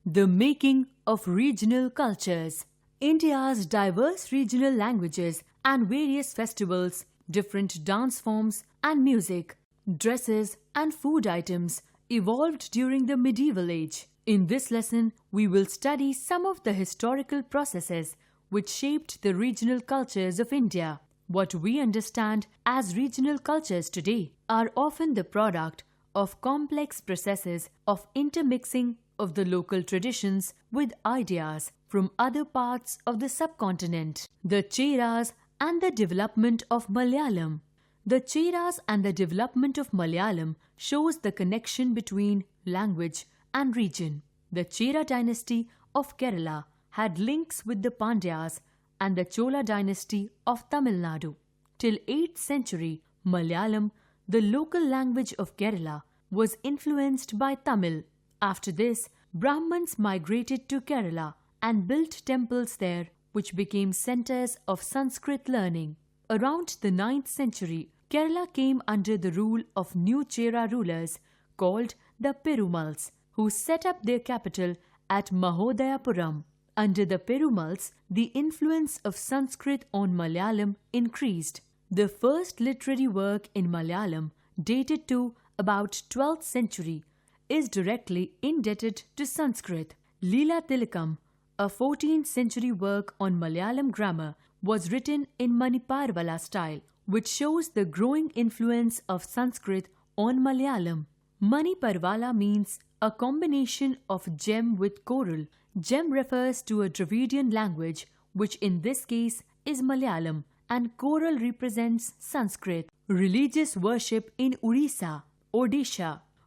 The making of regional cultures. India's diverse regional languages and various festivals, different dance forms and music, dresses and food items evolved during the medieval age. In this lesson, we will study some of the historical processes which shaped the regional cultures of India. What we understand as regional cultures today are often the product of complex processes of intermixing of the local traditions with ideas from other parts of the subcontinent. The Cheras and the development of Malayalam. The Cheras and the development of Malayalam shows the connection between language and region. The Chera dynasty of Kerala had links with the Pandyas and the Chola dynasty of Tamil Nadu. Till 8th century, Malayalam, the local language of Kerala, was influenced by Tamil. After this, Brahmins migrated to Kerala and built temples there which became centers of Sanskrit learning. Around the 9th century, Kerala came under the rule of new Chera rulers called the Perumals, who set up their capital at Mahodayapuram. Under the Perumals, the influence of Sanskrit on Malayalam increased. The first literary work in Malayalam, dated to about 12th century, is directly indebted to Sanskrit. Leela Tilakam, a 14th century work on Malayalam grammar, was written in Maniparvala style, which shows the growing influence of Sanskrit on Malayalam. Maniparvala means a combination of gem with choral. Gem refers to a Dravidian language, which in this case is Malayalam, and choral represents Sanskrit. Religious worship in Odisha.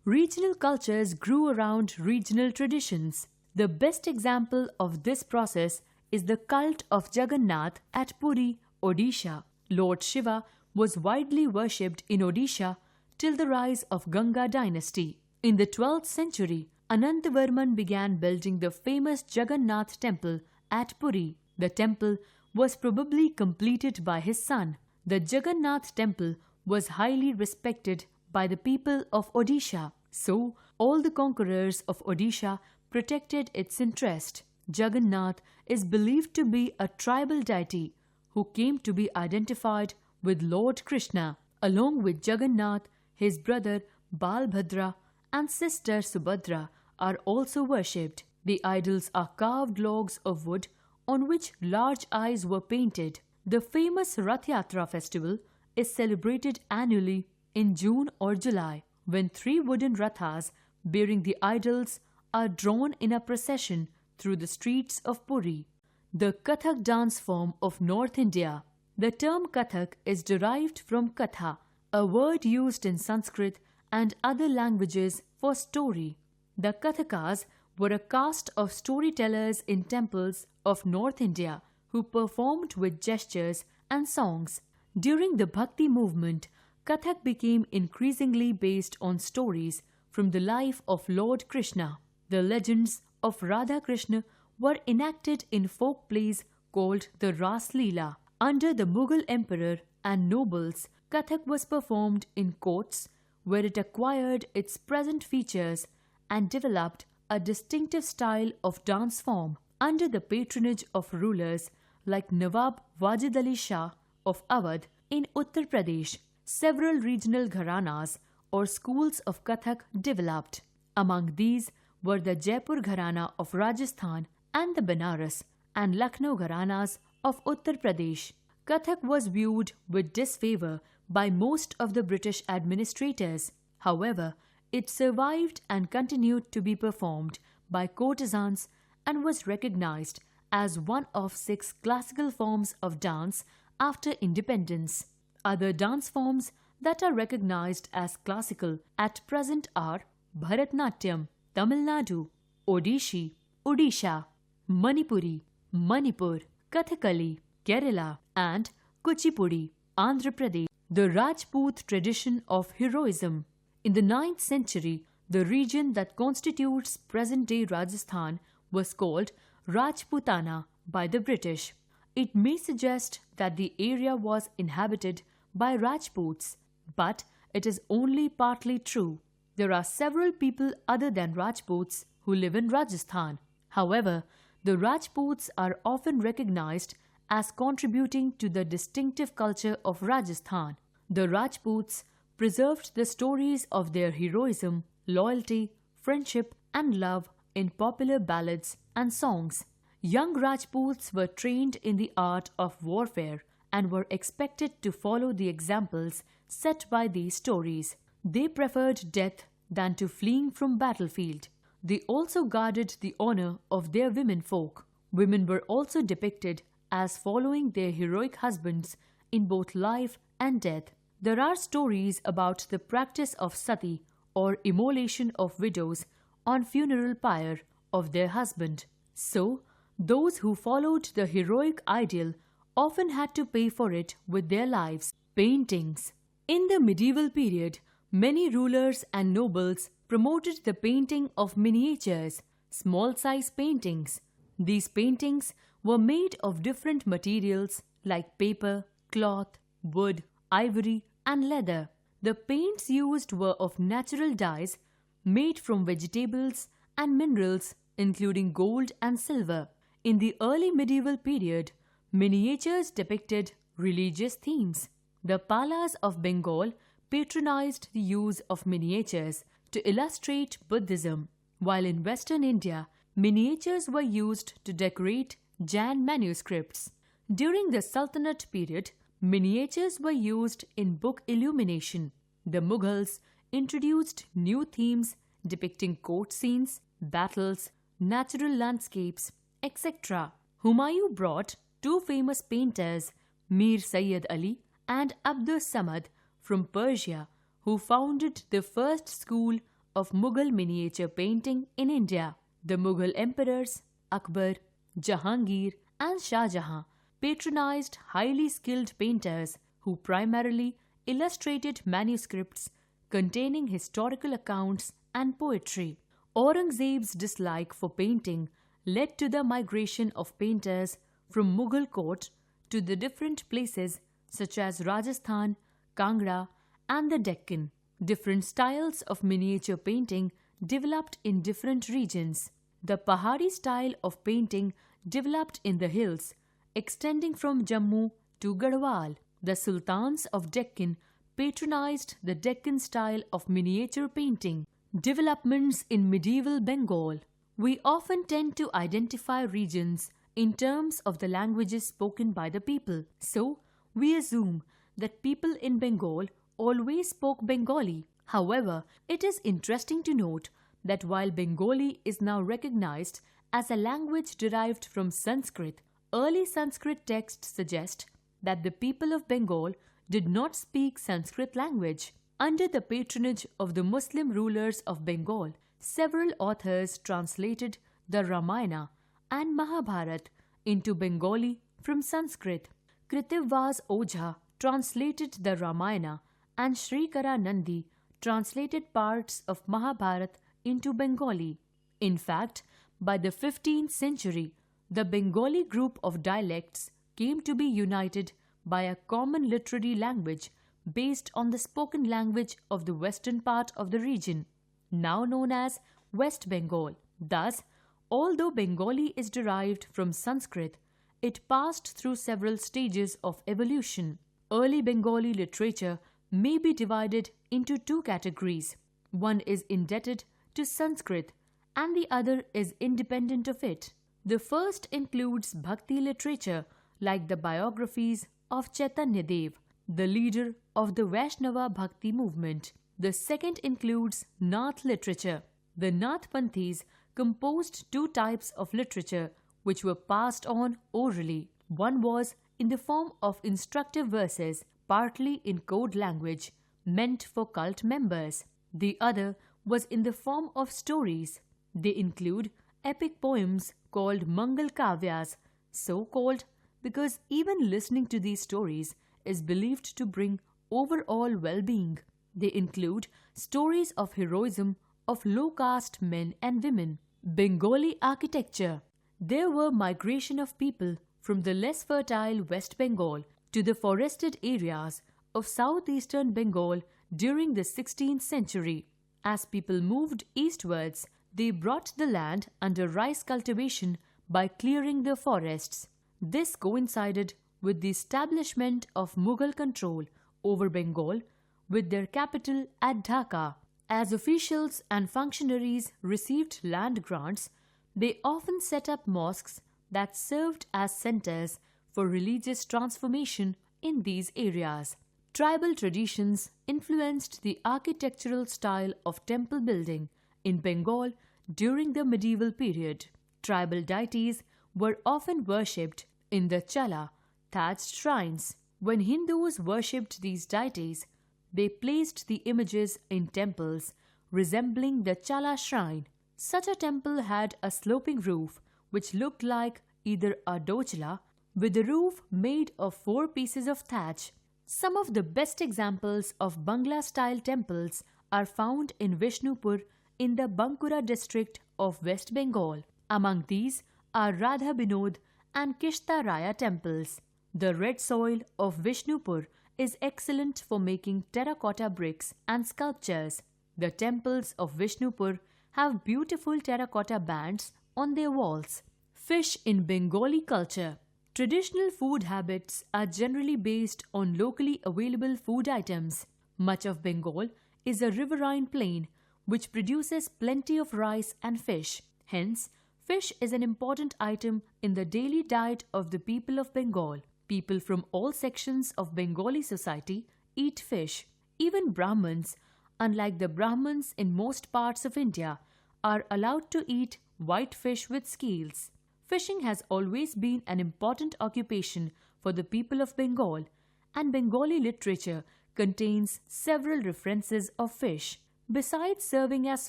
Regional cultures grew around regional traditions. The best example of this process is the cult of Jagannath at Puri, Odisha. Lord Shiva was widely worshipped in Odisha till the rise of Ganga dynasty. In the 12th century, Anantavarman began building the famous Jagannath temple at Puri. The temple was probably completed by his son. The Jagannath temple was highly respected by the people of Odisha. So, all the conquerors of Odisha protected its interest. Jagannath is believed to be a tribal deity who came to be identified with Lord Krishna. Along with Jagannath, his brother Balbhadra and sister Subhadra are also worshipped. The idols are carved logs of wood on which large eyes were painted. The famous Rath Yatra festival is celebrated annually in June or July, when 3 wooden rathas bearing the idols are drawn in a procession through the streets of Puri. The Kathak dance form of North India. The term Kathak is derived from Katha, a word used in Sanskrit and other languages for story. The Kathakas were a caste of storytellers in temples of North India who performed with gestures and songs. During the Bhakti movement, Kathak became increasingly based on stories from the life of Lord Krishna. The legends of Radha Krishna were enacted in folk plays called the Ras Leela. Under the Mughal emperor and nobles, Kathak was performed in courts where it acquired its present features and developed a distinctive style of dance form. Under the patronage of rulers like Nawab Wajid Ali Shah of Awadh in Uttar Pradesh, several regional gharanas or schools of Kathak developed. Among these were the Jaipur Gharana of Rajasthan and the Banaras and Lucknow Gharanas of Uttar Pradesh. Kathak was viewed with disfavor by most of the British administrators. However, it survived and continued to be performed by courtesans and was recognized as one of 6 classical forms of dance after independence. Other dance forms that are recognized as classical at present are Bharatnatyam, Tamil Nadu, Odishi, Odisha, Manipuri, Manipur, Kathakali, Kerala, and Kuchipudi, Andhra Pradesh. The Rajput tradition of heroism. In the 9th century, the region that constitutes present-day Rajasthan was called Rajputana by the British. It may suggest that the area was inhabited by Rajputs, but it is only partly true. There are several people other than Rajputs who live in Rajasthan. However, the Rajputs are often recognized as contributing to the distinctive culture of Rajasthan. The Rajputs preserved the stories of their heroism, loyalty, friendship, and love in popular ballads and songs. Young Rajputs were trained in the art of warfare and were expected to follow the examples set by these stories. They preferred death than to fleeing from battlefield. They also guarded the honor of their women folk. Women were also depicted as following their heroic husbands in both life and death. There are stories about the practice of sati, or immolation of widows, on funeral pyre of their husband. So, those who followed the heroic ideal often had to pay for it with their lives. Paintings. In the medieval period, many rulers and nobles promoted the painting of miniatures, small-size paintings. These paintings were made of different materials like paper, cloth, wood, ivory, and leather. The paints used were of natural dyes made from vegetables and minerals, including gold and silver. In the early medieval period, miniatures depicted religious themes. The Palas of Bengal patronized the use of miniatures to illustrate Buddhism, while in Western India, miniatures were used to decorate Jain manuscripts. During the Sultanate period, miniatures were used in book illumination. The Mughals introduced new themes depicting court scenes, battles, natural landscapes, etc. Humayun brought two famous painters, Mir Sayyid Ali and Abdus Samad, from Persia, who founded the first school of Mughal miniature painting in India. The Mughal emperors Akbar, Jahangir, and Shah Jahan patronized highly skilled painters who primarily illustrated manuscripts containing historical accounts and poetry. Aurangzeb's dislike for painting led to the migration of painters from Mughal court to the different places such as Rajasthan, Kangra, and the Deccan. Different styles of miniature painting developed in different regions. The Pahari style of painting developed in the hills, extending from Jammu to Garhwal. The Sultans of Deccan patronized the Deccan style of miniature painting. Developments in medieval Bengal. We often tend to identify regions in terms of the languages spoken by the people. So, we assume that people in Bengal always spoke Bengali. However, it is interesting to note that while Bengali is now recognized as a language derived from Sanskrit, early Sanskrit texts suggest that the people of Bengal did not speak Sanskrit language. Under the patronage of the Muslim rulers of Bengal, several authors translated the Ramayana and Mahabharata into Bengali from Sanskrit. Kritivas Ojha translated the Ramayana and Srikara Nandi translated parts of Mahabharata into Bengali. In fact, by the 15th century, the Bengali group of dialects came to be united by a common literary language based on the spoken language of the western part of the region, now known as West Bengal. Thus, although Bengali is derived from Sanskrit, it passed through several stages of evolution. Early Bengali literature may be divided into two categories. One is indebted to Sanskrit and the other is independent of it. The first includes Bhakti literature like the biographies of Chaitanya Dev, the leader of the Vaishnava Bhakti movement. The second includes Nath literature. The Nath Panthis composed two types of literature which were passed on orally. One was in the form of instructive verses, partly in code language, meant for cult members. The other was in the form of stories. They include epic poems called Mangal Kavyas, so called because even listening to these stories is believed to bring overall well-being. They include stories of heroism of low-caste men and women. Bengali architecture. There were migration of people from the less fertile West Bengal to the forested areas of southeastern Bengal during the 16th century. As people moved eastwards, They brought the land under rice cultivation by clearing the forests. This coincided with the establishment of Mughal control over Bengal with their capital at Dhaka. As officials and functionaries received land grants, they often set up mosques that served as centers for religious transformation in these areas. Tribal traditions influenced the architectural style of temple building in Bengal during the medieval period. Tribal deities were often worshipped in the chala, thatched shrines. When Hindus worshipped these deities, they placed the images in temples resembling the chala shrine. Such a temple had a sloping roof which looked like either a dochla with a roof made of 4 pieces of thatch. Some of the best examples of Bangla-style temples are found in Vishnupur in the Bankura district of West Bengal. Among these are Radha Binod and Kishta Raya temples. The red soil of Vishnupur is excellent for making terracotta bricks and sculptures. The temples of Vishnupur have beautiful terracotta bands on their walls. Fish in Bengali culture. Traditional food habits are generally based on locally available food items. Much of Bengal is a riverine plain which produces plenty of rice and fish. Hence, fish is an important item in the daily diet of the people of Bengal. People from all sections of Bengali society eat fish. Even Brahmins, unlike the Brahmins in most parts of India, are allowed to eat white fish with scales. Fishing has always been an important occupation for the people of Bengal, and Bengali literature contains several references of fish. Besides serving as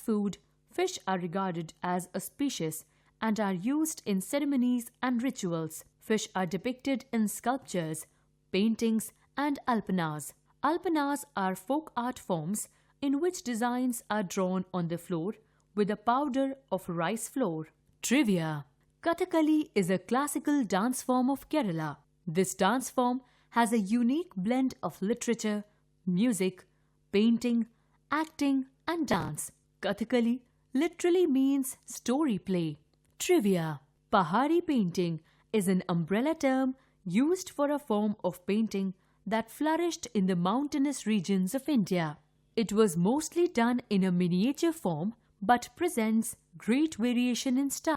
food, fish are regarded as auspicious and are used in ceremonies and rituals. Fish are depicted in sculptures, paintings, and alpanas. Alpanas are folk art forms in which designs are drawn on the floor with a powder of rice flour. Trivia. Kathakali is a classical dance form of Kerala. This dance form has a unique blend of literature, music, painting, acting, and dance. Kathakali literally means story play. Trivia. Pahari painting is an umbrella term used for a form of painting that flourished in the mountainous regions of India. It was mostly done in a miniature form but presents great variation in style.